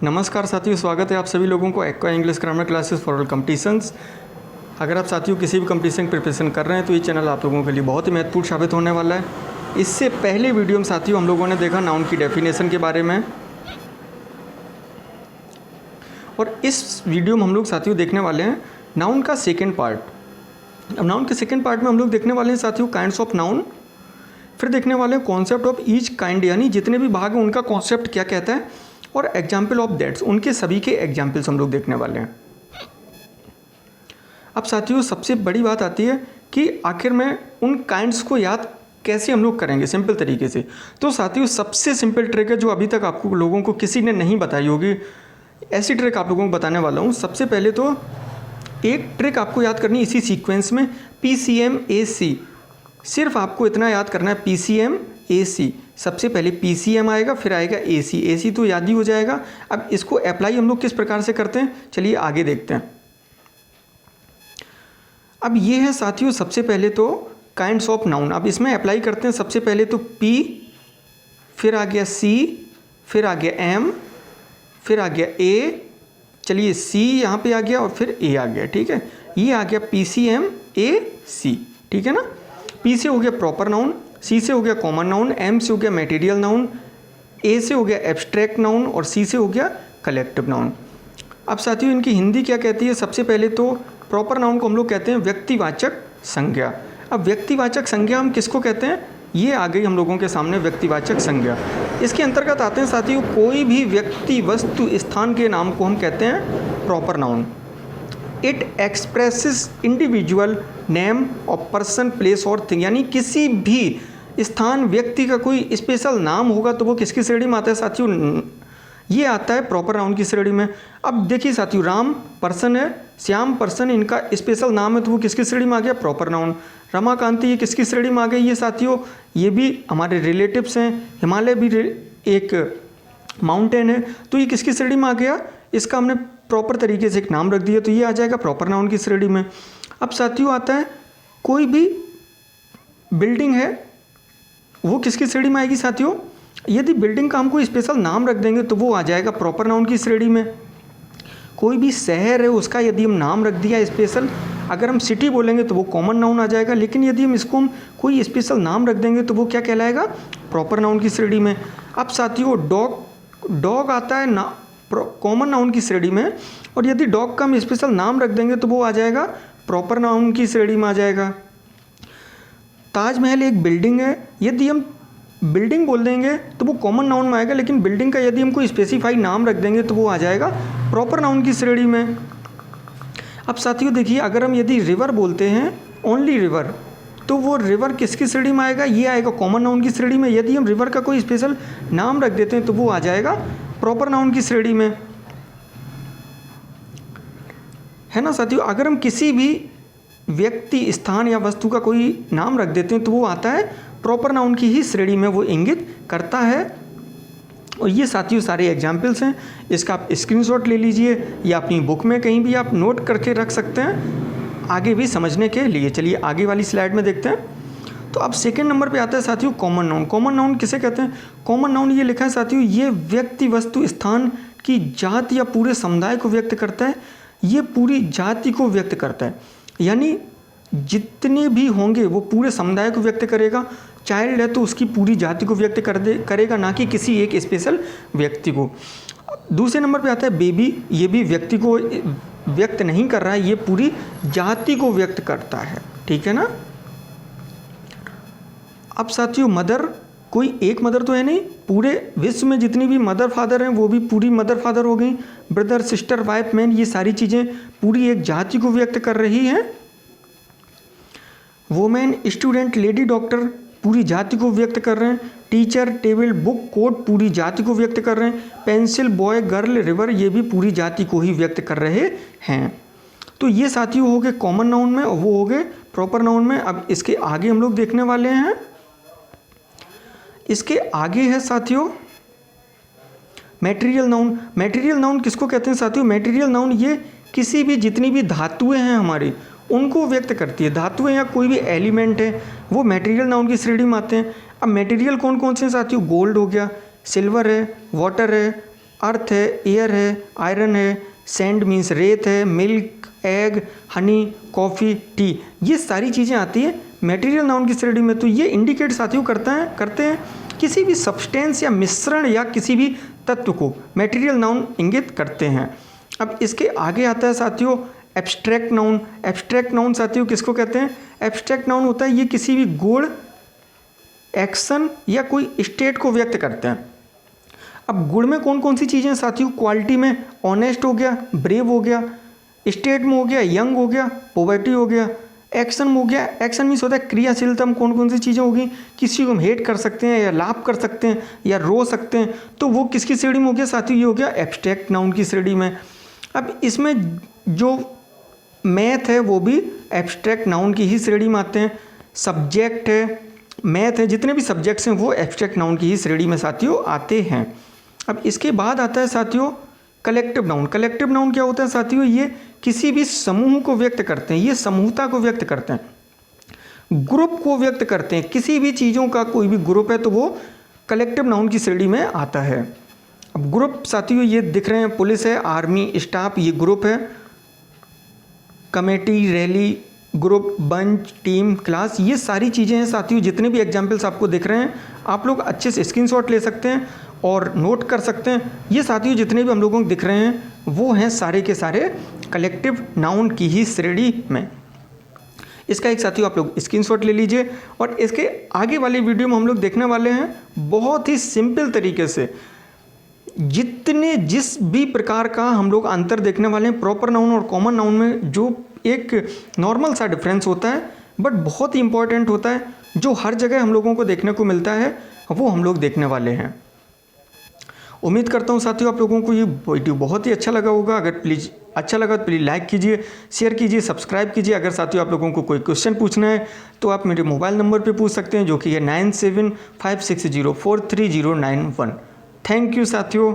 नमस्कार साथियों, स्वागत है आप सभी लोगों को aqua English grammar classes for all competitions. अगर आप साथियों किसी भी कॉम्पिटिशन की प्रिपरेशन कर रहे हैं तो ये चैनल आप लोगों के लिए बहुत ही महत्वपूर्ण साबित होने वाला है। इससे पहले वीडियो में साथियों हम लोगों ने देखा नाउन की डेफिनेशन के बारे में, और इस वीडियो में हम लोग साथियों देखने वाले हैं नाउन का सेकेंड पार्ट। अब नाउन के सेकेंड पार्ट में हम लोग देखने वाले हैं साथियों काइंड्स ऑफ नाउन, फिर देखने वाले हैं कॉन्सेप्ट ऑफ ईच काइंड, यानी जितने भी भाग हैं उनका कॉन्सेप्ट क्या कहता है, और एग्जाम्पल ऑफ दैट्स, उनके सभी के एग्जाम्पल्स हम लोग देखने वाले हैं। अब साथियों सबसे बड़ी बात आती है कि आखिर में उन काइंड्स को याद कैसे हम लोग करेंगे सिंपल तरीके से। तो साथियों सबसे सिंपल ट्रिक है जो अभी तक आपको लोगों को किसी ने नहीं बताई होगी, ऐसी ट्रिक आप लोगों को बताने वाला हूँ। सबसे पहले तो एक ट्रिक आपको याद करनी इसी सीक्वेंस में, PCM-AC। सिर्फ आपको इतना याद करना है, PCM-AC। सबसे पहले PCM आएगा, फिर आएगा AC तो याद ही हो जाएगा। अब इसको अप्लाई हम लोग किस प्रकार से करते हैं, चलिए आगे देखते हैं। अब ये है साथियों सबसे पहले तो काइंड्स ऑफ नाउन। अब इसमें अप्लाई करते हैं सबसे पहले तो P, फिर आ गया C, फिर आ गया M, फिर आ गया A, चलिए C यहाँ पे आ गया और फिर A आ गया, ठीक है। ये आ गया PCM-AC, ठीक है ना। P से हो गया प्रॉपर नाउन, C से हो गया कॉमन नाउन, M से हो गया मटेरियल नाउन, A से हो गया एब्स्ट्रैक्ट नाउन और C से हो गया कलेक्टिव नाउन। अब साथियों इनकी हिंदी क्या कहती है, सबसे पहले तो प्रॉपर नाउन को हम लोग कहते हैं व्यक्तिवाचक संज्ञा। अब व्यक्तिवाचक संज्ञा हम किसको कहते हैं, ये आ गई हम लोगों के सामने व्यक्तिवाचक संज्ञा। इसके अंतर्गत आते हैं साथियों कोई भी व्यक्ति वस्तु स्थान के नाम को हम कहते हैं proper noun. It expresses individual name of person place और थिंग, यानी किसी भी स्थान व्यक्ति का कोई स्पेशल नाम होगा तो वो किसकी श्रेणी में आता है साथियों, ये आता है प्रॉपर नाउन की श्रेणी में। अब देखिए साथियों राम पर्सन है, श्याम पर्सन, इनका स्पेशल नाम है तो वो किसकी श्रेणी में आ गया, प्रॉपर नाउन। रमाकांति ये किसकी श्रेणी में आ गई, ये साथियों ये भी हमारे रिलेटिव्स हैं। हिमालय भी एक माउंटेन है तो ये किसकी श्रेणी में आ गया, इसका हमने प्रॉपर तरीके से एक नाम रख दिया तो ये आ जाएगा प्रॉपर नाउन की श्रेणी में। अब साथियों आता है कोई भी बिल्डिंग है वो किसकी श्रेणी में आएगी साथियों, यदि बिल्डिंग का हम कोई स्पेशल नाम रख देंगे तो वो आ जाएगा प्रॉपर नाउन की श्रेणी में। कोई भी शहर है उसका यदि हम नाम रख दिया स्पेशल, अगर हम सिटी बोलेंगे तो वो कॉमन नाउन आ जाएगा, लेकिन यदि हम इसको हम कोई स्पेशल नाम रख देंगे तो वो क्या कहलाएगा, प्रॉपर नाउन की श्रेणी में। अब साथियों डॉग आता है ना कॉमन नाउन की श्रेणी में, और यदि डॉग का हम स्पेशल नाम रख देंगे तो वो आ जाएगा प्रॉपर नाउन की श्रेणी में आ जाएगा। ताजमहल एक बिल्डिंग है, यदि हम बिल्डिंग बोल देंगे तो वो कॉमन नाउन में आएगा, लेकिन बिल्डिंग का यदि हम कोई स्पेसिफाई नाम रख देंगे तो वो आ जाएगा प्रॉपर नाउन की श्रेणी में। अब साथियों देखिए अगर हम यदि रिवर बोलते हैं ओनली रिवर तो वो रिवर किसकी श्रेणी में आएगा, ये आएगा कॉमन नाउन की श्रेणी में। यदि हम रिवर का कोई स्पेशल नाम रख देते हैं तो वो आ जाएगा प्रॉपर नाउन की श्रेणी में, है ना साथियों। अगर हम किसी भी व्यक्ति स्थान या वस्तु का कोई नाम रख देते हैं तो वो आता है प्रॉपर नाउन की ही श्रेणी में, वो इंगित करता है। और ये साथियों सारे एग्जाम्पल्स हैं, इसका आप स्क्रीनशॉट ले लीजिए या अपनी बुक में कहीं भी आप नोट करके रख सकते हैं आगे भी समझने के लिए। चलिए आगे वाली स्लाइड में देखते हैं। तो अब सेकेंड नंबर पे आता है साथियों कॉमन नाउन। कॉमन नाउन किसे कहते हैं, कॉमन नाउन ये लिखा है साथियों ये व्यक्ति वस्तु स्थान की जाति या पूरे समुदाय को व्यक्त करता है, ये पूरी जाति को व्यक्त करता है, यानी जितने भी होंगे वो पूरे समुदाय को व्यक्त करेगा। चाइल्ड है तो उसकी पूरी जाति को व्यक्त करेगा, ना कि किसी एक स्पेशल व्यक्ति को। दूसरे नंबर पे आता है बेबी, ये भी व्यक्ति को व्यक्त नहीं कर रहा है, ये पूरी जाति को व्यक्त करता है, ठीक है ना। अब साथियों मदर, कोई एक मदर तो है नहीं, पूरे विश्व में जितनी भी मदर फादर हैं वो भी पूरी मदर फादर हो गई। ब्रदर सिस्टर वाइफ मैन, ये सारी चीज़ें पूरी एक जाति को व्यक्त कर रही हैं। वोमेन स्टूडेंट लेडी डॉक्टर पूरी जाति को व्यक्त कर रहे हैं। टीचर टेबल बुक कोट पूरी जाति को व्यक्त कर रहे हैं। पेंसिल बॉय गर्ल रिवर ये भी पूरी जाति को ही व्यक्त कर रहे हैं। तो ये साथियों हो गए कॉमन नाउन में और वो हो गए प्रॉपर नाउन में। अब इसके आगे हम लोग देखने वाले हैं, इसके आगे है साथियों मटेरियल नाउन। मटेरियल नाउन किसको कहते हैं साथियों, मटेरियल नाउन ये किसी भी जितनी भी धातुएं हैं हमारी उनको व्यक्त करती है। धातुएं या कोई भी एलिमेंट है वो मटेरियल नाउन की श्रेणी में आते हैं। अब मटेरियल कौन कौन से हैं साथियों, गोल्ड हो गया, सिल्वर है, वाटर है, अर्थ है, एयर है, आयरन है, सैंड मीन्स रेत है, milk, egg, Honey, coffee, T, ये सारी चीज़ें आती है मटेरियल नाउन की श्रेणी में। तो ये इंडिकेट साथियों करते हैं किसी भी सब्सटेंस या मिश्रण या किसी भी तत्व को मटेरियल नाउन इंगित करते हैं। अब इसके आगे आता है साथियों एब्स्ट्रैक्ट नाउन। एब्स्ट्रैक्ट नाउन साथियों किसको कहते हैं? एब्स्ट्रैक्ट नाउन होता है ये किसी भी गुण, एक्शन या कोई स्टेट को व्यक्त करते हैं। अब गुण में कौन कौन सी चीज़ें साथियों? क्वालिटी में ऑनेस्ट हो गया, ब्रेव हो गया, स्टेट में हो गया यंग हो गया, पॉवर्टी हो गया, एक्शन में हो गया, एक्शन मीन्स होता है क्रियाशीलता में कौन कौन सी चीज़ें होगी? किसी को हम हेट कर सकते हैं या लाभ कर सकते हैं या रो सकते हैं, तो वो किसकी श्रेणी में हो गया साथियों? ये हो गया एब्स्ट्रैक्ट नाउन की श्रेणी में। अब इसमें जो मैथ है वो भी एब्स्ट्रैक्ट नाउन की ही श्रेणी में आते हैं। सब्जेक्ट है, मैथ है, जितने भी सब्जेक्ट्स हैं वो एब्स्ट्रैक्ट नाउन की ही श्रेणी में साथियों आते हैं। अब इसके बाद आता है साथियों कलेक्टिव नाउन। कलेक्टिव नाउन क्या होता है साथियों? ये किसी भी समूह को व्यक्त करते हैं, ये समूहता को व्यक्त करते हैं, ग्रुप को व्यक्त करते हैं। किसी भी चीज़ों का कोई भी ग्रुप है तो वो कलेक्टिव नाउन की श्रेणी में आता है। अब ग्रुप साथियों ये दिख रहे हैं, पुलिस है, आर्मी, स्टाफ, ये ग्रुप है। Committee, rally, group, bunch, team, class, ये सारी चीज़ें हैं साथियों। जितने भी एग्जाम्पल्स आपको दिख रहे हैं आप लोग अच्छे से स्क्रीनशॉट ले सकते हैं और नोट कर सकते हैं। ये साथियों जितने भी हम लोगों को दिख रहे हैं वो हैं सारे के सारे कलेक्टिव नाउन की ही श्रेणी में। इसका एक साथियों आप लोग स्क्रीनशॉट ले लीजिए और इसके आगे वाली वीडियो में हम लोग देखने वाले हैं बहुत ही सिंपल तरीके से जिस भी प्रकार का हम लोग अंतर देखने वाले हैं प्रॉपर नाउन और कॉमन नाउन में, जो एक नॉर्मल सा डिफरेंस होता है बट बहुत ही इंपॉर्टेंट होता है, जो हर जगह हम लोगों को देखने को मिलता है, वो हम लोग देखने वाले हैं। उम्मीद करता हूँ साथियों आप लोगों को ये वीडियो बहुत ही अच्छा लगा होगा। अगर प्लीज़ अच्छा लगा तो प्लीज़ लाइक कीजिए, शेयर कीजिए, सब्सक्राइब कीजिए। अगर साथियों आप लोगों को कोई क्वेश्चन पूछना है तो आप मेरे मोबाइल नंबर पे पूछ सकते हैं, जो कि है 9756043091। थैंक यू साथियों।